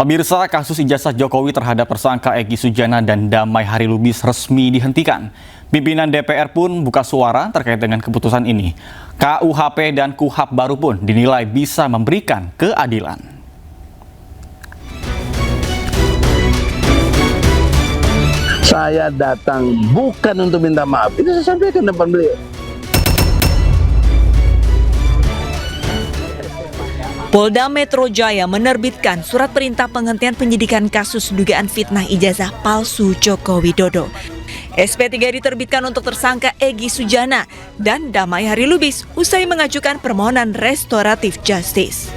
Pemirsa, kasus ijazah Jokowi terhadap tersangka Egy Sujana dan Damai Harilubis resmi dihentikan. Pimpinan DPR pun buka suara terkait dengan keputusan ini. KUHP dan KUHAP baru pun dinilai bisa memberikan keadilan. Saya datang bukan untuk minta maaf, itu saya sampaikan depan beliau. Polda Metro Jaya menerbitkan surat perintah penghentian penyidikan kasus dugaan fitnah ijazah palsu Joko Widodo. SP3 diterbitkan untuk tersangka Egy Sujana dan Damai Harilubis usai mengajukan permohonan restoratif justice.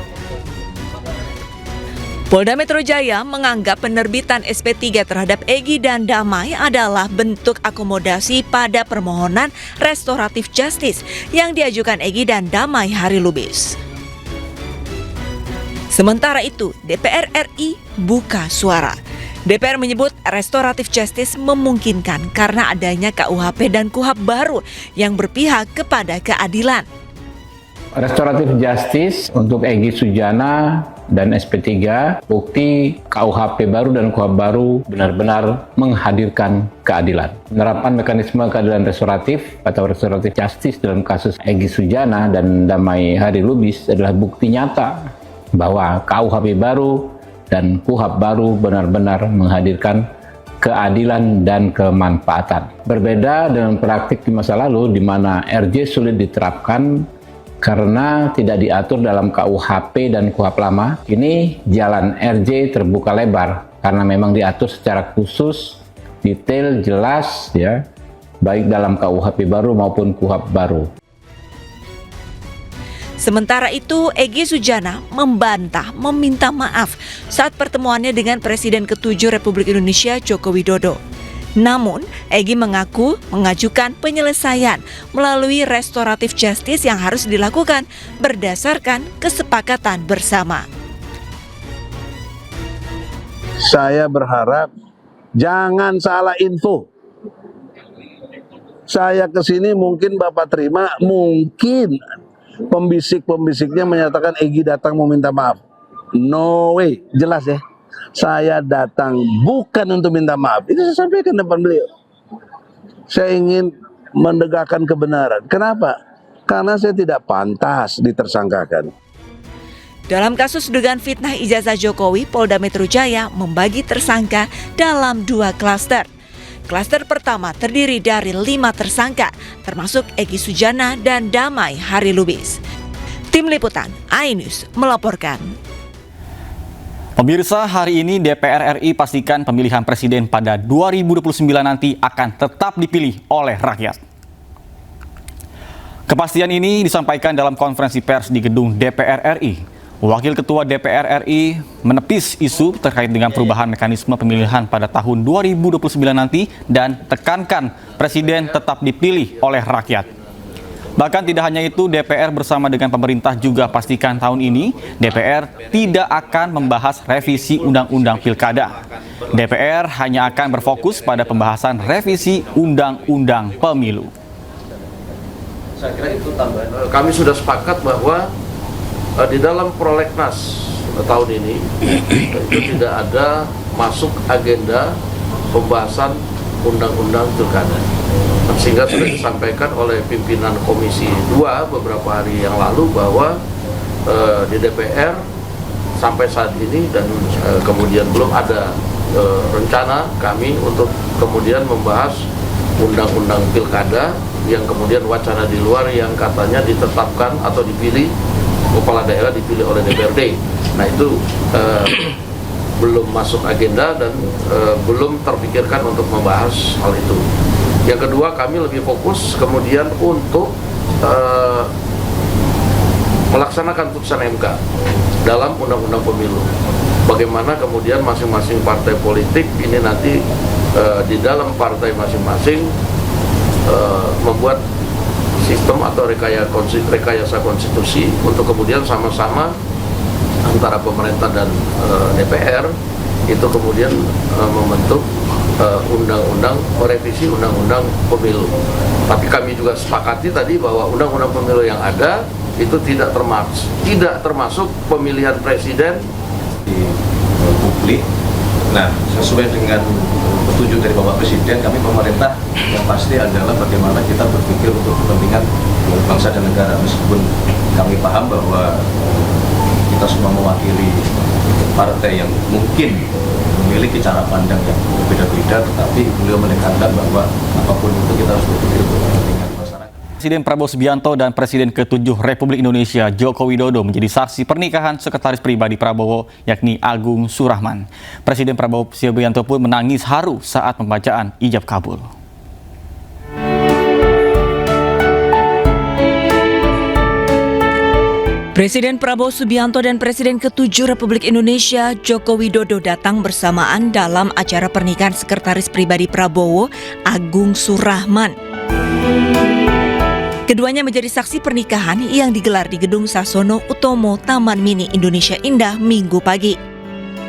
Polda Metro Jaya menganggap penerbitan SP3 terhadap Egy dan Damai adalah bentuk akomodasi pada permohonan restoratif justice yang diajukan Egy dan Damai Harilubis. Sementara itu, DPR RI buka suara. DPR menyebut restoratif justice memungkinkan karena adanya KUHP dan KUHAP baru yang berpihak kepada keadilan. Restoratif justice untuk Egy Sujana dan SP3, bukti KUHP baru dan KUHAP baru benar-benar menghadirkan keadilan. Penerapan mekanisme keadilan restoratif atau restoratif justice dalam kasus Egy Sujana dan Damai Harilubis adalah bukti nyata bahwa KUHP baru dan KUHAP baru benar-benar menghadirkan keadilan dan kemanfaatan. Berbeda dengan praktik di masa lalu di mana RJ sulit diterapkan karena tidak diatur dalam KUHP dan KUHAP lama. Ini jalan RJ terbuka lebar karena memang diatur secara khusus, detail, jelas ya, baik dalam KUHP baru maupun KUHAP baru. Sementara itu, Egy Sujana membantah meminta maaf saat pertemuannya dengan Presiden ke-7 Republik Indonesia Joko Widodo. Namun, Egy mengaku mengajukan penyelesaian melalui restoratif justice yang harus dilakukan berdasarkan kesepakatan bersama. Saya berharap jangan salah info. Saya kesini mungkin Bapak terima, mungkin pembisik-pembisiknya menyatakan Egy datang meminta maaf. No way, jelas ya. Saya datang bukan untuk minta maaf. Itu saya sampaikan depan beliau. Saya ingin menegakkan kebenaran. Kenapa? Karena saya tidak pantas ditersangkakan. Dalam kasus dugaan fitnah ijazah Jokowi, Polda Metro Jaya membagi tersangka dalam 2 klaster. Klaster pertama terdiri dari 5 tersangka, termasuk Egy Sujana dan Damai Harilubis. Tim Liputan iNews melaporkan. Pemirsa, hari ini DPR RI pastikan pemilihan presiden pada 2029 nanti akan tetap dipilih oleh rakyat. Kepastian ini disampaikan dalam konferensi pers di gedung DPR RI. Wakil Ketua DPR RI menepis isu terkait dengan perubahan mekanisme pemilihan pada tahun 2029 nanti dan tekankan presiden tetap dipilih oleh rakyat. Bahkan tidak hanya itu, DPR bersama dengan pemerintah juga pastikan tahun ini DPR tidak akan membahas revisi Undang-Undang Pilkada. DPR hanya akan berfokus pada pembahasan revisi Undang-Undang Pemilu. Saya kira itu tambahan. Kami sudah sepakat bahwa di dalam prolegnas tahun ini itu tidak ada masuk agenda pembahasan undang-undang pilkada. Sehingga sudah disampaikan oleh pimpinan Komisi 2 beberapa hari yang lalu bahwa di DPR sampai saat ini dan kemudian belum ada rencana kami untuk kemudian membahas undang-undang pilkada yang kemudian wacana di luar yang katanya ditetapkan atau dipilih kepala daerah dipilih oleh DPRD. Nah itu belum masuk agenda dan belum terpikirkan untuk membahas hal itu. Yang kedua, kami lebih fokus kemudian untuk melaksanakan putusan MK dalam Undang-Undang Pemilu. Bagaimana kemudian masing-masing partai politik ini nanti di dalam partai masing-masing membuat sistem atau rekayasa konstitusi untuk kemudian sama-sama antara pemerintah dan DPR itu kemudian membentuk undang-undang merevisi undang-undang pemilu. Tapi kami juga sepakati tadi bahwa undang-undang pemilu yang ada itu tidak termasuk pemilihan presiden. publik. Nah, sesuai dengan petunjuk dari Bapak Presiden, kami pemerintah yang pasti adalah bagaimana kita berpikir untuk kepentingan bangsa dan negara. Meskipun kami paham bahwa kita semua mewakili partai yang mungkin memiliki cara pandang yang berbeda-beda, tetapi beliau menekankan bahwa apapun itu kita harus berpikir untuk kepentingan masyarakat. Presiden Prabowo Subianto dan Presiden ke-7 Republik Indonesia Joko Widodo menjadi saksi pernikahan sekretaris pribadi Prabowo yakni Agung Surahman. Presiden Prabowo Subianto pun menangis haru saat pembacaan ijab kabul. Presiden Prabowo Subianto dan Presiden ke-7 Republik Indonesia Joko Widodo datang bersamaan dalam acara pernikahan sekretaris pribadi Prabowo, Agung Surahman. Keduanya menjadi saksi pernikahan yang digelar di Gedung Sasono Utomo, Taman Mini Indonesia Indah, Minggu pagi.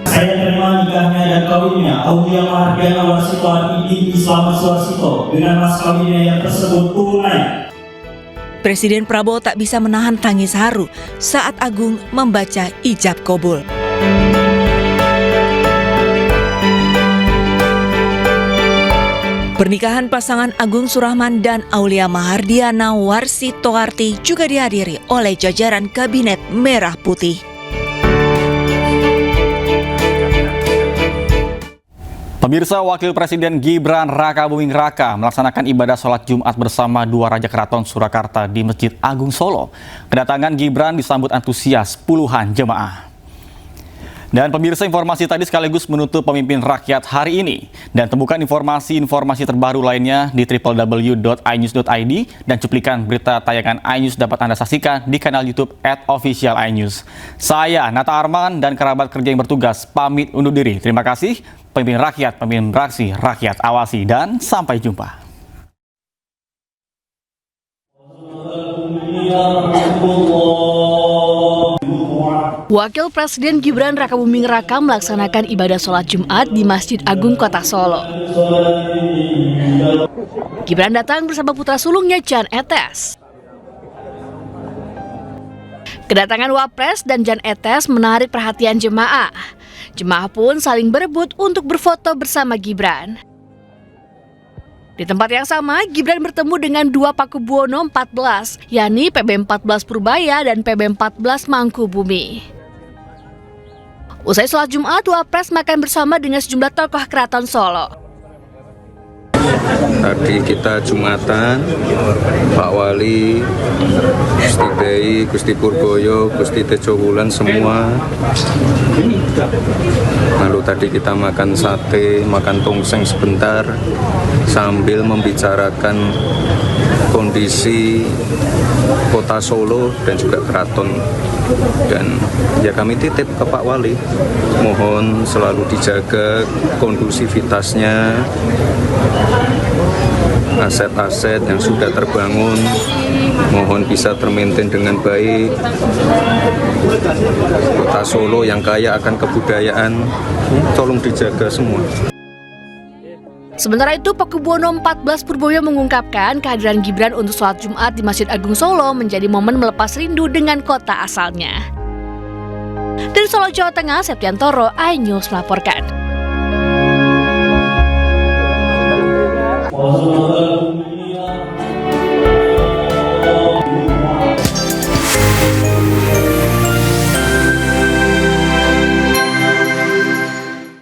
Saya terima nikahnya dan kawinnya Aulia Mahardiana Warsito binti Slamet Suwarsito dengan mas kawinnya yang tersebut tunai. Presiden Prabowo tak bisa menahan tangis haru saat Agung membaca ijab kabul. Pernikahan pasangan Agung Surahman dan Aulia Mahardiana Warsitoarti juga dihadiri oleh jajaran Kabinet Merah Putih. Pemirsa, Wakil Presiden Gibran Rakabuming Raka melaksanakan ibadah sholat Jumat bersama dua Raja Keraton Surakarta di Masjid Agung Solo. Kedatangan Gibran disambut antusias puluhan jemaah. Dan pemirsa, informasi tadi sekaligus menutup Pemimpin Rakyat hari ini. Dan temukan informasi-informasi terbaru lainnya di www.inews.id dan cuplikan berita tayangan iNews dapat Anda saksikan di kanal YouTube @officialinews. Saya Nata Arman dan kerabat kerja yang bertugas pamit undur diri. Terima kasih. Pemimpin Rakyat, Pemimpin Beraksi, Rakyat Awasi, dan sampai jumpa. Wakil Presiden Gibran Rakabuming Raka melaksanakan ibadah sholat Jumat di Masjid Agung Kota Solo. Gibran datang bersama putra sulungnya Jan Etes. Kedatangan Wapres dan Jan Etes menarik perhatian jemaah. Jemaah pun saling berebut untuk berfoto bersama Gibran. Di tempat yang sama, Gibran bertemu dengan dua Pakubuwono 14, yakni PB14 Purbaya dan PB14 Mangkubumi. Usai sholat Jumat, Wapres makan bersama dengan sejumlah tokoh keraton Solo. Tadi kita Jumatan, Pak Wali, Gusti Dei, Gusti Purboyo, Gusti Tejo Wulan semua. Lalu tadi kita makan sate, makan tongseng sebentar sambil membicarakan kondisi kota Solo dan juga keraton. Dan ya kami titip ke Pak Wali, mohon selalu dijaga kondusivitasnya, aset-aset yang sudah terbangun mohon bisa termaintain dengan baik. Kota Solo yang kaya akan kebudayaan tolong dijaga semua. Sementara itu, Pakubuwono 14 Purboyo mengungkapkan kehadiran Gibran untuk sholat Jumat di Masjid Agung Solo menjadi momen melepas rindu dengan kota asalnya. Dari Solo, Jawa Tengah, Septiantoro, iNews melaporkan.